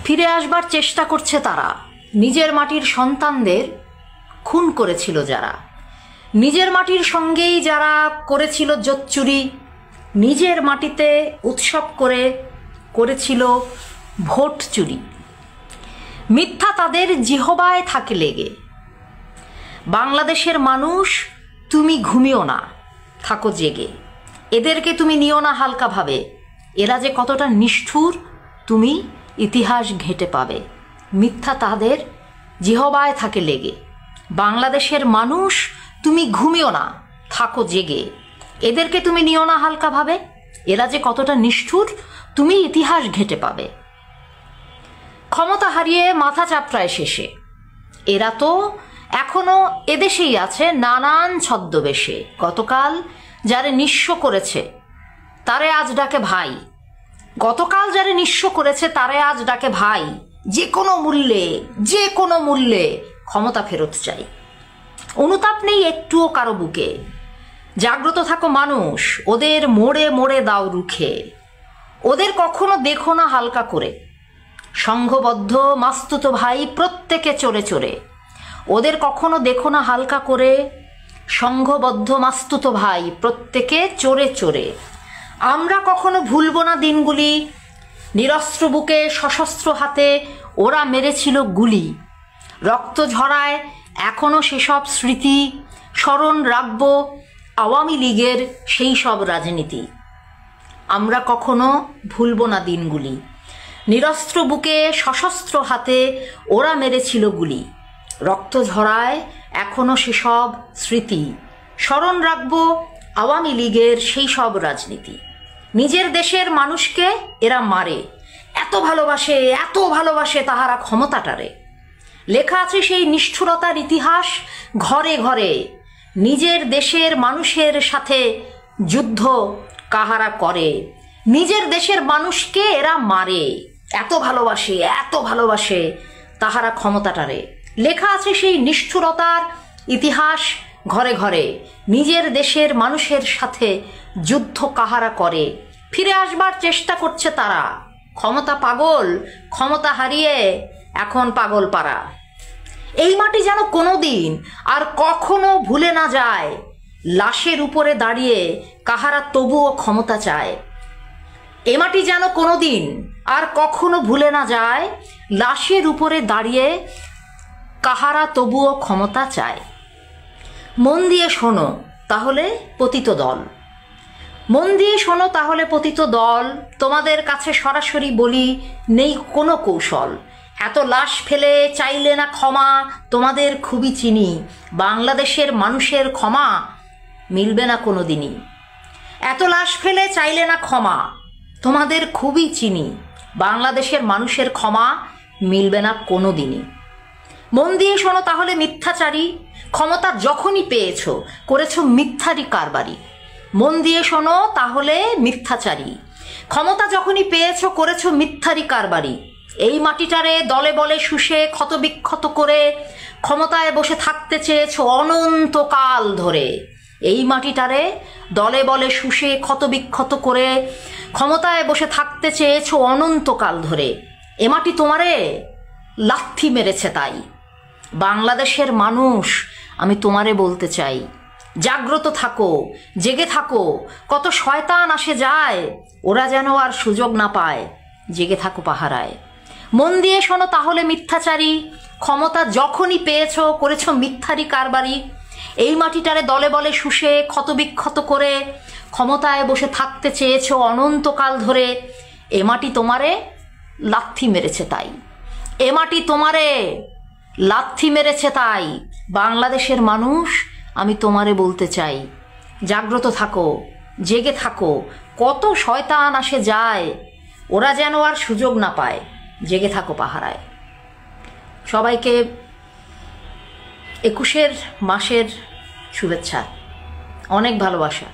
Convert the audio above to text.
ফিরে আসবার চেষ্টা করছে তারা। নিজের মাটির সন্তানদের খুন করেছিল যারা, নিজের মাটির সঙ্গেই যারা করেছিল জোচ্চুরি, নিজের মাটিতে উৎসব করে করেছিল ভোট চুরি। মিথ্যা তাদের জিহবায় থাকে লেগে। বাংলাদেশের মানুষ, তুমি ঘুমিও না, থাকো জেগে। এদেরকে তুমি নিও না হালকাভাবে, এরা যে কতটা নিষ্ঠুর তুমি ইতিহাস ঘেঁটে পাবে। মিথ্যা তাদের জিহবায় থাকে লেগে। বাংলাদেশের মানুষ, তুমি ঘুমিও না, থাকো জেগে। এদেরকে তুমি নিও না হালকাভাবে, এরা যে কতটা নিষ্ঠুর তুমি ইতিহাস ঘেঁটে পাবে। ক্ষমতা হারিয়ে মাথা চাপড়ায় শেষে এরা তো এখনো এদেশেই আছে নানান ছদ্মবেশে। গতকাল যারে নিঃস্ব করেছে তারে আজ ডাকে ভাই, গতকাল যারে নিঃস্ব করেছে তারে আজ ডাকে ভাই। যে কোনো মূল্যে ক্ষমতা ফেরত চাই। অনুতাপ নেই একটুও কারো বুকে। জাগ্রত থাকো মানুষ, ওদের মোড়ে মোড়ে দাও রুখে। ওদের কখনো দেখো না হালকা করে। সংঘবদ্ধ মাস্তুত ভাই প্রত্যেকে চড়ে চড়ে। ওদের কখনো দেখো না হালকা করে। সংঘবদ্ধ মাস্তুত ভাই প্রত্যেকে চড়ে চড়ে। আমরা কখনো ভুলব না দিনগুলি, নিরস্ত্র বুকে সশস্ত্র হাতে ওরা মেরেছিল গুলি। রক্ত ঝরায় এখনো সেসব স্মৃতি, স্মরণ রাখব আওয়ামী লীগের সেই সব রাজনীতি। আমরা কখনো ভুলব না দিনগুলি, নিরস্ত্র বুকে সশস্ত্র হাতে ওরা মেরেছিল গুলি। রক্ত ঝরায় এখনো সেসব স্মৃতি, স্মরণ রাখব আওয়ামী লীগের সেই সব রাজনীতি। নিজের দেশের মানুষকে এরা মারে, এত ভালোবাসে তাহারা ক্ষমতাটারে। লেখা আছে সেই নিষ্ঠুরতার ইতিহাস ঘরে ঘরে। নিজের দেশের মানুষের সাথে যুদ্ধ কাহারা করে, নিজের দেশের মানুষকে এরা মারে। এত ভালোবাসে তাহারা ক্ষমতাটারে। লেখা আছে সেই নিষ্ঠুরতার ইতিহাস ঘরে ঘরে। নিজের দেশের মানুষের সাথে যুদ্ধ কাহারা করে। ফিরে আসবার চেষ্টা করছে তারা। ক্ষমতা পাগল, ক্ষমতা হারিয়ে এখন পাগল পাড়া। এই মাটি যেন কোনোদিন আর কখনো ভুলে না যায়, লাশের উপরে দাঁড়িয়ে কাহারা তবুও ক্ষমতা চায়। এ মাটি যেন কোনোদিন আর কখনো ভুলে না যায়, লাশের উপরে দাঁড়িয়ে কাহারা তবুও ক্ষমতা চায়। মন দিয়ে শোনো তাহলে পতিত দল, মন দিয়ে শোনো তাহলে পতিত দল। তোমাদের কাছে সরাসরি বলি নেই কোনো কৌশল। এত লাশ ফেলে চাইলে না ক্ষমা, তোমাদের খুবই চিনি। বাংলাদেশের মানুষের ক্ষমা মিলবে না কোনো দিনই। এত লাশ ফেলে চাইলে না ক্ষমা, তোমাদের খুবই চিনি। বাংলাদেশের মানুষের ক্ষমা মিলবে না কোনো দিনই। মন দিয়ে শোনো তাহলে মিথ্যাচারী, ক্ষমতা যখনই পেয়েছ করেছ মিথ্যারই কারবারি। মন দিয়ে শোনো তাহলে মিথ্যাচারী, ক্ষমতা যখনই পেয়েছ করেছ মিথ্যারই কারবারি। এই মাটিটারে দলে বলে শুষে ক্ষতবিক্ষত করে ক্ষমতায় বসে থাকতে চেয়েছ অনন্তকাল ধরে। এই মাটিটারে দলে বলে শুষে ক্ষতবিক্ষত করে ক্ষমতায় বসে থাকতে চেয়েছ অনন্তকাল ধরে। এ মাটি তোমারে লাথি মেরেছে তাই। বাংলাদেশের মানুষ, আমি তোমারে বলতে চাই, জাগ্রত থাকো, জেগে থাকো। কত শয়তান আসে যায়, ওরা যেন আর সুযোগ না পায়। জেগে থাকো পাহারায়। মন দিয়ে শোনো তাহলে মিথ্যাচারী, ক্ষমতা যখনই পেয়েছ করেছ মিথ্যারই কারবারি। এই মাটিটারে দলে বলে শুষে ক্ষতবিক্ষত করে ক্ষমতায় বসে থাকতে চেয়েছ অনন্তকাল ধরে। এ মাটি তোমারে লাথি মেরেছে তাই, এ মাটি তোমারে লাথি মেরেছে তাই। বাংলাদেশের মানুষ, আমি তোমারে বলতে চাই, জাগ্রত থাকো, জেগে থাকো। কত শয়তান আসে যায়, ওরা যেন আর সুযোগ না পায়। জেগে থাকো পাহারায়। সবাইকে 21 মাসের শুভেচ্ছা, অনেক ভালোবাসা।